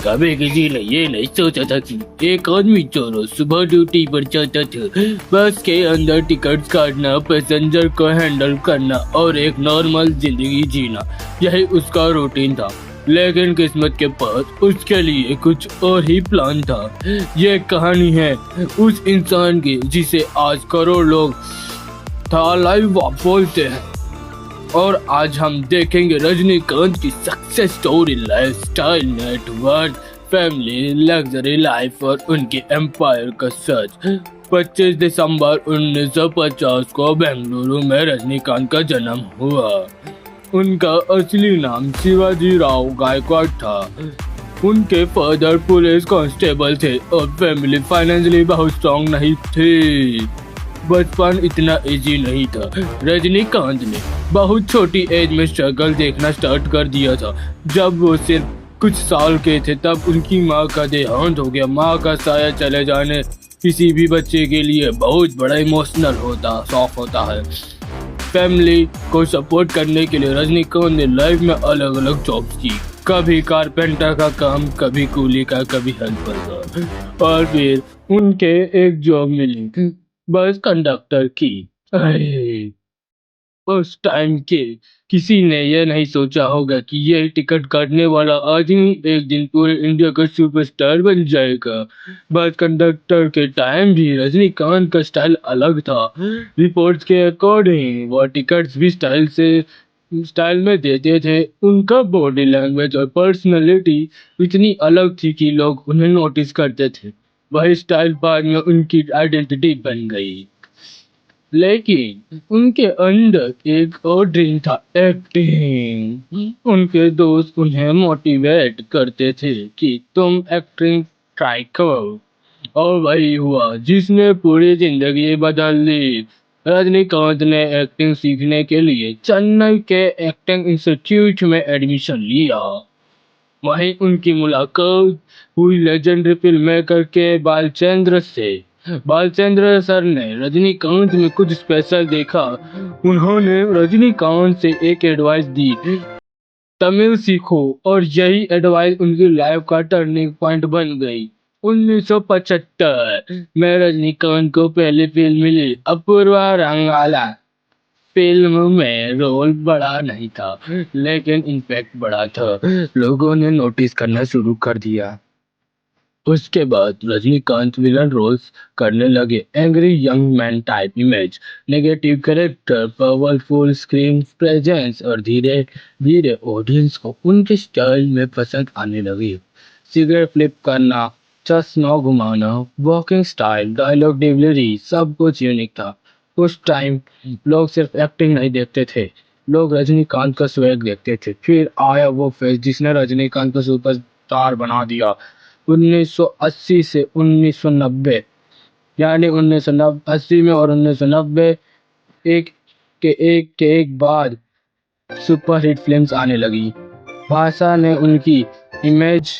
कभी किसी ने ये नहीं सोचा था कि एक आदमी जो रोज सुबह ड्यूटी पर जाता था, बस के अंदर टिकट काटना, पैसेंजर को हैंडल करना और एक नॉर्मल जिंदगी जीना, यही उसका रूटीन था। लेकिन किस्मत के पास उसके लिए कुछ और ही प्लान था। ये कहानी है उस इंसान की जिसे आज करोड़ लोग था लाइव बोलते हैं। और आज हम देखेंगे रजनीकांत की success story, lifestyle, network, family, luxury life और उनके एम्पायर का सच। 25 दिसंबर 1950 को बेंगलुरु में रजनीकांत का जन्म हुआ। उनका असली नाम शिवाजी राव गायकवाड़ था। उनके फादर पुलिस कांस्टेबल थे और फैमिली फाइनेंशियली बहुत स्ट्रॉन्ग नहीं थी। बचपन इतना इजी नहीं था। रजनीकांत ने बहुत छोटी एज में स्ट्रगल देखना स्टार्ट कर दिया था। जब वो सिर्फ कुछ साल के थे तब उनकी माँ का देहांत हो गया। माँ का साया चले जाने किसी भी बच्चे के लिए बहुत बड़ा इमोशनल शॉक होता है। फैमिली को सपोर्ट करने के लिए रजनीकांत ने लाइफ में अलग अलग जॉब्स की। कभी कारपेंटर का काम, कभी कूली का, कभी हेल्पर का, और फिर उनके एक जॉब मिली बस कंडक्टर की। उस टाइम के किसी ने यह नहीं सोचा होगा कि यह टिकट काटने वाला आदमी एक दिन पूरे इंडिया का सुपरस्टार बन जाएगा। बस कंडक्टर के टाइम भी रजनीकांत का स्टाइल अलग था। रिपोर्ट्स के अकॉर्डिंग वो टिकट्स भी स्टाइल में देते थे। उनका बॉडी लैंग्वेज और पर्सनैलिटी इतनी अलग थी कि लोग उन्हें नोटिस करते थे। वही स्टाइल बाद में उनकी आइडेंटिटी बन गई। लेकिन उनके अंदर एक और ड्रीम था, एक्टिंग। उनके दोस्त उन्हें मोटिवेट करते थे कि तुम एक्टिंग ट्राई करो, और वही हुआ जिसने पूरी जिंदगी बदल दी। रजनीकांत ने एक्टिंग सीखने के लिए चेन्नई के एक्टिंग इंस्टीट्यूट में एडमिशन लिया। वहीं उनकी मुलाकात हुई लेजेंडरी फिल्म मेकर के बालचंद्र से। बालचंद्र सर ने रजनीकांत में कुछ स्पेशल देखा। उन्होंने रजनीकांत से एक एडवाइस दी, तमिल सीखो, और यही एडवाइस उनकी लाइफ का टर्निंग पॉइंट बन गई। 1975 में रजनीकांत को पहली फिल्म मिली, अपूर्वा रंगाला। फिल्म में रोल बड़ा नहीं था लेकिन इम्पैक्ट बड़ा था। लोगों ने नोटिस करना शुरू कर दिया। उसके बाद रजनीकांत विलन रोल्स करने लगे। Angry young man type image, negative character, powerful screen presence, और धीरे धीरे ऑडियंस को उनके स्टाइल में पसंद आने लगी। सिगरेट फ्लिप करना, चश्मा घुमाना, वॉकिंग स्टाइल, डायलॉग डिलीवरी, सब कुछ यूनिक था। उस टाइम लोग सिर्फ एक्टिंग नहीं देखते थे, लोग रजनीकांत का स्वैग देखते थे। फिर आया वो फेज जिसने रजनीकांत को सुपरस्टार बना दिया। 1980 से 1990, यानी 1980 में और 1990, एक एक बाद सुपरहिट फिल्म्स आने लगी। भाषा ने उनकी इमेज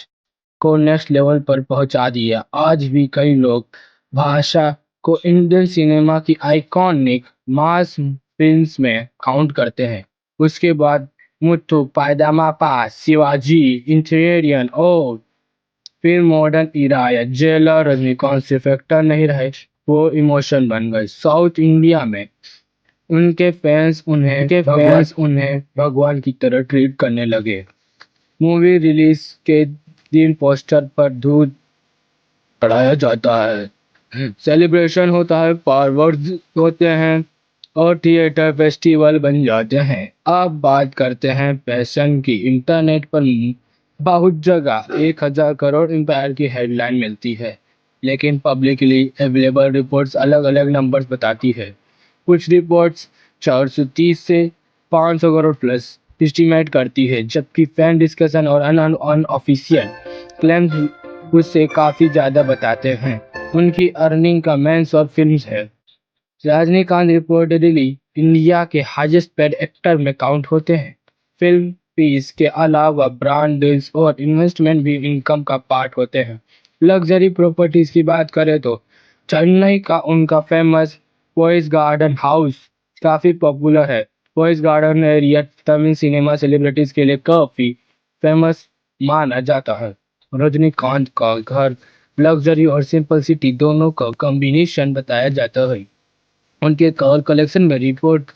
को नेक्स्ट लेवल पर पहुंचा दिया। आज भी कई लोग भाषा को इंडियन सिनेमा की आइकॉनिक मास फिल्म्स में काउंट करते हैं। उसके बाद मुथु, पायदामा पास, शिवाजी, इंटीरियन, और फिर मॉडर्न इरा आया। जेलर। रजनीकांत सिर्फ एक्टर नहीं रहे, वो इमोशन बन गए। साउथ इंडिया में उनके फैंस उन्हें भगवान की तरह ट्रीट करने लगे। मूवी रिलीज के दिन पोस्टर पर दूध चढ़ाया जाता है, सेलिब्रेशन होता है, फायरवर्क्स होते हैं, और थिएटर फेस्टिवल बन जाते हैं। अब बात करते हैं पैशन की। इंटरनेट पर बहुत जगह 1000 करोड़ एम्पायर की हेडलाइन मिलती है, लेकिन पब्लिकली अवेलेबल रिपोर्ट्स अलग अलग नंबर्स बताती है। कुछ रिपोर्ट्स 430 से 500 करोड़ प्लस एस्टिमेट करती है, जबकि फैन डिस्कशन और अनऑफिशियल क्लेम्स उससे काफी ज्यादा बताते हैं। उनकी अर्निंग का मेंस और फिल्म्स है। रजनीकांत रिपोर्टेडली इंडिया के हाईएस्ट पेड एक्टर में काउंट होते हैं। फिल्म फीस के अलावा ब्रांड डील्स और इन्वेस्टमेंट भी इनकम का पार्ट होते हैं। लग्जरी प्रॉपर्टीज की बात करें तो चेन्नई का उनका फेमस पोइस गार्डन हाउस काफी पॉपुलर है। Poes Garden area Tamil cinema celebrities के लिए काफी फेमस माना जाता है। रजनीकांत का घर लग्जरी और सिंपलिसिटी दोनों का कॉम्बिनेशन बताया जाता है। उनके कार कलेक्शन में रिपोर्ट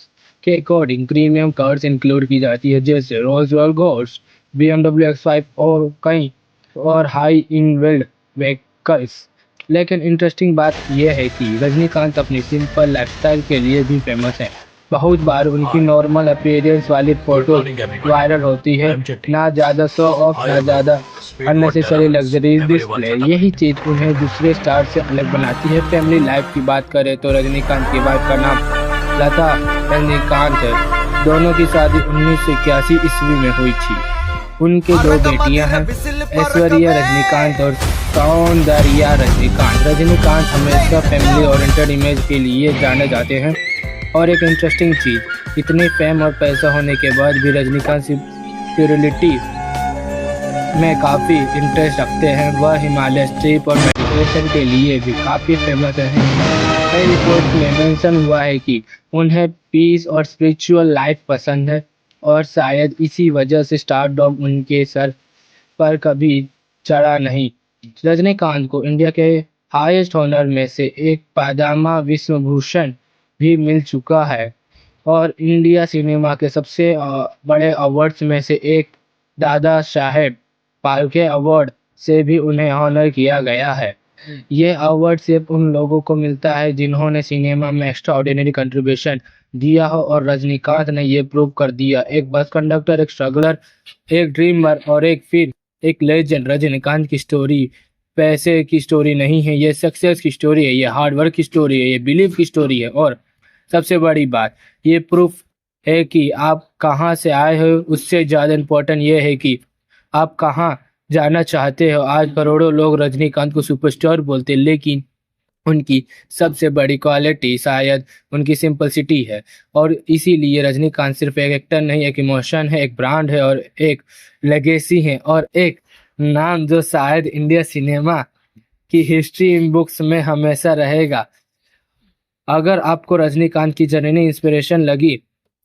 के अकॉर्डिंग प्रीमियम कार्स इंक्लूड की जाती है, जैसे Rolls Royce ghost, BMW X5 और कई और हाई इनवेल्ड व्हीकल्स। लेकिन इंटरेस्टिंग बात यह है कि रजनीकांत अपनी सिंपल लाइफस्टाइल के लिए भी फेमस है। बहुत बार उनकी नॉर्मल अपीयरेंस वाली फोटो वायरल होती है, ना ज़्यादा शो ऑफ, ना ज़्यादा अननेसेसरी लग्जरी डिस्प्ले। यही चीज़ उन्हें दूसरे स्टार से अलग बनाती है। फैमिली लाइफ की बात करें तो रजनीकांत की वाइफ का नाम लता रजनीकांत है। दोनों की शादी 1981 ईस्वी में हुई थी। उनके दो बेटियां हैं, ऐश्वर्या रजनीकांत और सौंदर्या रजनीकांत। रजनीकांत हमेशा फैमिली ओरिएंटेड इमेज के लिए जाने जाते हैं। और एक इंटरेस्टिंग चीज़, इतने फेम और पैसा होने के बाद भी रजनीकांत स्पिरिचुअलिटी में काफ़ी इंटरेस्ट रखते हैं। वह हिमालय ट्रिप और मेडिटेशन के लिए भी काफ़ी फेमस है। कई रिपोर्ट में मेंशन हुआ है कि उन्हें पीस और स्पिरिचुअल लाइफ पसंद है और शायद इसी वजह से स्टारडॉम उनके सर पर कभी चढ़ा नहीं। रजनीकांत को इंडिया के हाईएस्ट ऑनर में से एक पद्म विभूषण भी मिल चुका है और इंडिया सिनेमा के सबसे बड़े अवार्ड्स में से एक दादा साहेब फाल्के अवार्ड से भी उन्हें ऑनर किया गया है। ये अवार्ड सिर्फ उन लोगों को मिलता है जिन्होंने सिनेमा में एक्स्ट्राऑर्डिनरी कंट्रीब्यूशन दिया हो, और रजनीकांत ने ये प्रूव कर दिया। एक बस कंडक्टर, एक स्ट्रगलर, एक ड्रीमर और एक लेजेंड। रजनीकांत की स्टोरी पैसे की स्टोरी नहीं है, ये सक्सेस की स्टोरी है, ये हार्डवर्क की स्टोरी है, ये बिलीव की स्टोरी है। और सबसे बड़ी बात, ये प्रूफ है कि आप कहाँ से आए हो, उससे ज़्यादा इम्पोर्टेंट ये है कि आप कहाँ जाना चाहते हो। आज करोड़ों लोग रजनीकांत को सुपरस्टार बोलते हैं, लेकिन उनकी सबसे बड़ी क्वालिटी शायद उनकी सिंपलिसिटी है। और इसीलिए रजनीकांत सिर्फ एक एक्टर नहीं, एक इमोशन है, एक ब्रांड है और एक लेगेसी है और एक नाम जो शायद इंडिया सिनेमा की हिस्ट्री बुक्स में हमेशा रहेगा। अगर आपको रजनीकांत की जर्नी इंस्पिरेशन लगी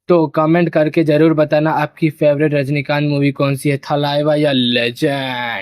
तो कमेंट करके ज़रूर बताना आपकी फेवरेट रजनीकांत मूवी कौन सी है, थलाइवा या लेजेंड।